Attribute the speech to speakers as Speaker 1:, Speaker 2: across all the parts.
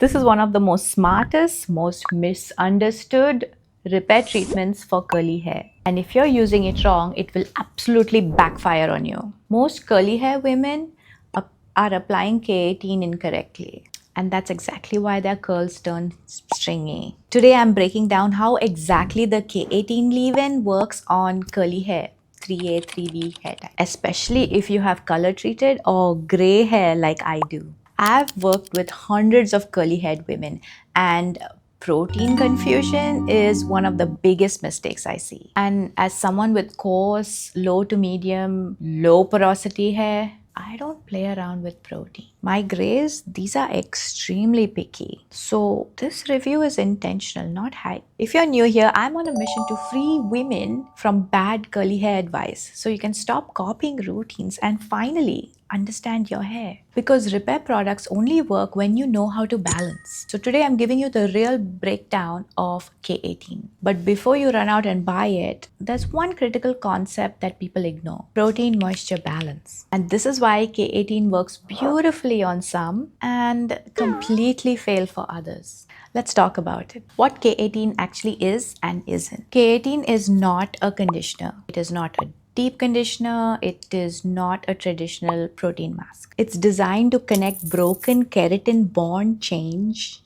Speaker 1: This is one of the most smartest, most misunderstood repair treatments for curly hair. And if you're using it wrong, it will absolutely backfire on you. Most curly hair women are applying K18 incorrectly. And that's exactly why their curls turn stringy. Today I'm breaking down how exactly the K18 leave-in works on curly hair. 3A, 3B hair type, especially if you have color treated or gray hair like I do. I've worked with hundreds of curly haired women, and protein confusion is one of the biggest mistakes I see. And as someone with coarse, low to medium, low porosity hair, I don't play around with protein. My grays, these are extremely picky. So this review is intentional, not hype. If you're new here, I'm on a mission to free women from bad curly hair advice so you can stop copying routines and finally understand your hair. Because repair products only work when you know how to balance. So today I'm giving you the real breakdown of K18. But before you run out and buy it, there's one critical concept that people ignore: protein moisture balance. And this is why K18 works beautifully on some and completely fail for others. Let's talk about it. What K18 actually is and isn't. K18 is not a conditioner. It is not a deep conditioner. It is not a traditional protein mask. It's designed to connect broken keratin bond chains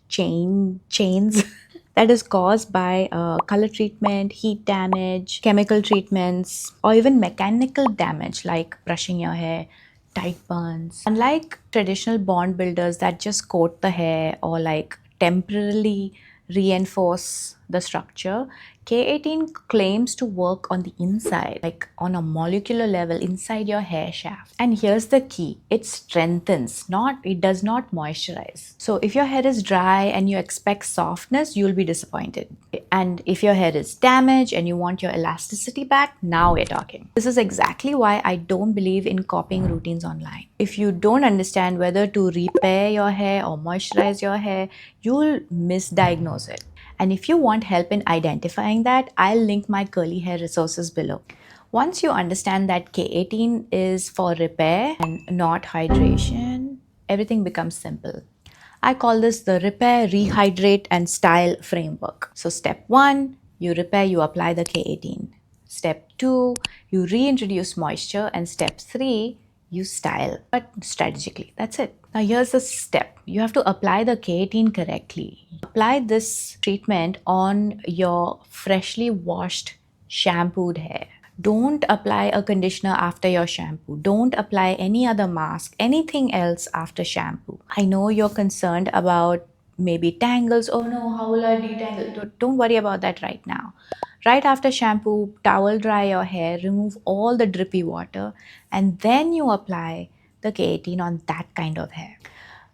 Speaker 1: that is caused by color treatment, heat damage, chemical treatments, or even mechanical damage like brushing your hair, tight burns. Unlike traditional bond builders that just coat the hair or like temporarily reinforce the structure, K18 claims to work on the inside, like on a molecular level inside your hair shaft. And here's the key: it strengthens, it does not moisturize. So if your hair is dry and you expect softness, you'll be disappointed. And if your hair is damaged and you want your elasticity back, now we're talking. This is exactly why I don't believe in copying routines online. If you don't understand whether to repair your hair or moisturize your hair, you'll misdiagnose it. And if you want help in identifying that, I'll link my curly hair resources below. Once you understand that K18 is for repair and not hydration, everything becomes simple. I call this the repair, rehydrate, and style framework. So step 1, you repair, you apply the K18. Step 2, you reintroduce moisture. And step 3, you style, but strategically. That's it. Now here's the step. You have to apply the K18 correctly. Apply this treatment on your freshly washed, shampooed hair. Don't apply a conditioner after your shampoo. Don't apply any other mask, anything else after shampoo. I know you're concerned about maybe tangles. Oh no, how will I detangle? Don't worry about that right now. Right after shampoo, towel dry your hair, remove all the drippy water, and then you apply the K18 on that kind of hair.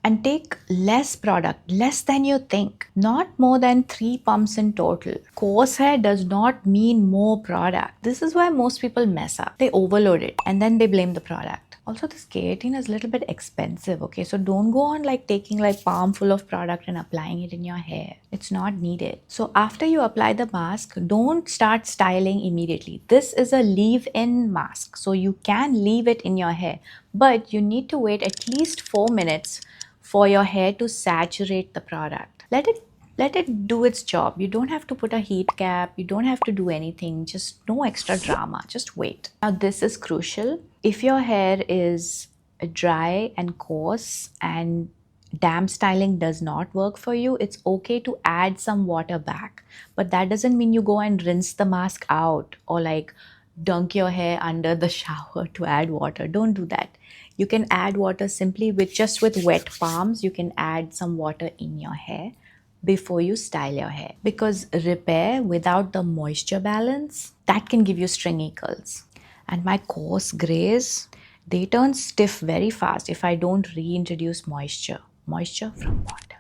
Speaker 1: And take less product, less than you think, not more than 3 pumps in total. Coarse hair does not mean more product. This is why most people mess up. They overload it and then they blame the product. Also, this K18 is a little bit expensive, okay? So don't go on like taking like palm full of product and applying it in your hair. It's not needed. So after you apply the mask, don't start styling immediately. This is a leave-in mask, so you can leave it in your hair, but you need to wait at least 4 minutes for your hair to saturate the product. Let it do its job. You don't have to put a heat cap. You don't have to do anything. Just no extra drama. Just wait. Now this is crucial. If your hair is dry and coarse and damp styling does not work for you, it's okay to add some water back. But that doesn't mean you go and rinse the mask out or like dunk your hair under the shower to add water. Don't do that. You can add water simply with wet palms. You can add some water in your hair before you style your hair, because repair without the moisture balance, that can give you stringy curls. And my coarse grays, they turn stiff very fast if I don't reintroduce moisture from water.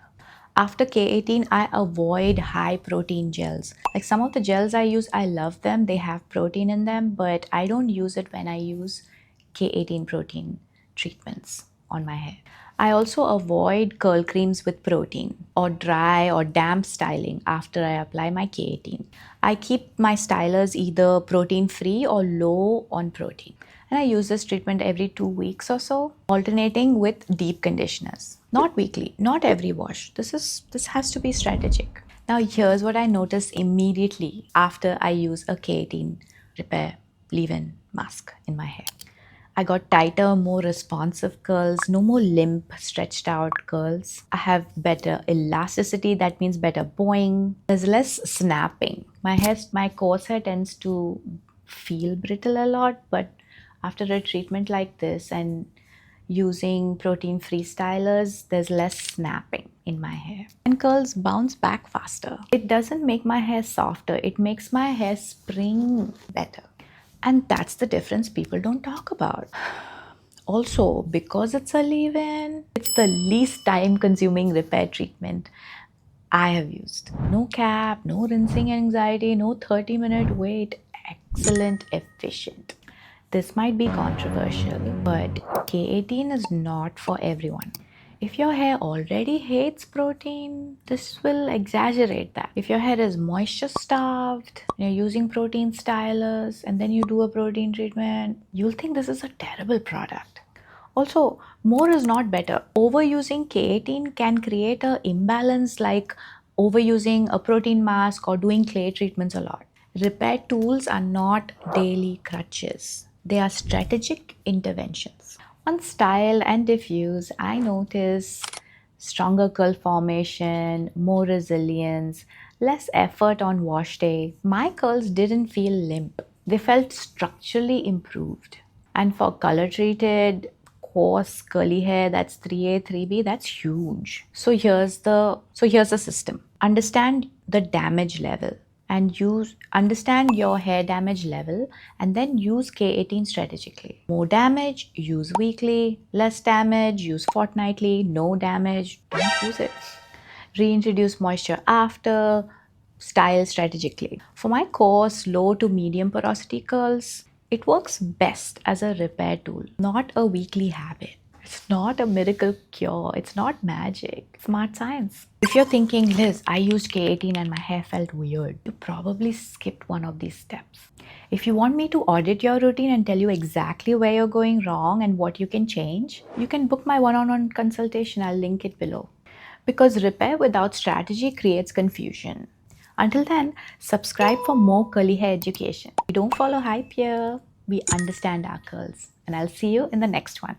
Speaker 1: After K18, I avoid high protein gels. Like some of the gels I use, I love them. They have protein in them, but I don't use it when I use K18 protein treatments on my hair. I also avoid curl creams with protein or dry or damp styling after I apply my K18. I keep my stylers either protein free or low on protein. And I use this treatment every 2 weeks or so, alternating with deep conditioners. Not weekly, not every wash. This has to be strategic. Now here's what I notice immediately after I use a K18 repair leave-in mask in my hair. I got tighter, more responsive curls, no more limp, stretched out curls. I have better elasticity, that means better bowing. There's less snapping. My coarse hair tends to feel brittle a lot, but after a treatment like this and using protein-free stylers, there's less snapping in my hair. And curls bounce back faster. It doesn't make my hair softer, it makes my hair spring better. And that's the difference people don't talk about. Also, because it's a leave-in, it's the least time-consuming repair treatment I have used. No cap, no rinsing anxiety, no 30-minute wait. Excellent, efficient. This might be controversial, but K18 is not for everyone. If your hair already hates protein, this will exaggerate that. If your hair is moisture starved, you're using protein stylers, and then you do a protein treatment, you'll think this is a terrible product. Also, more is not better. Overusing K18 can create an imbalance like overusing a protein mask or doing clay treatments a lot. Repair tools are not daily crutches. They are strategic interventions. On style and diffuse, I notice stronger curl formation, more resilience, less effort on wash day. My curls didn't feel limp. They felt structurally improved. And for color treated, coarse curly hair, that's 3A, 3B, that's huge. So here's the system. Understand the damage level and understand your hair damage level and then use K18 strategically. More damage, use weekly. Less damage, use fortnightly. No damage, don't use it. Reintroduce moisture after. Style strategically. For my coarse, low to medium porosity curls, it works best as a repair tool, not a weekly habit. It's not a miracle cure. It's not magic. It's smart science. If you're thinking, Liz, I used K18 and my hair felt weird, you probably skipped one of these steps. If you want me to audit your routine and tell you exactly where you're going wrong and what you can change, you can book my one-on-one consultation. I'll link it below. Because repair without strategy creates confusion. Until then, subscribe for more curly hair education. We don't follow hype here, we understand our curls. And I'll see you in the next one.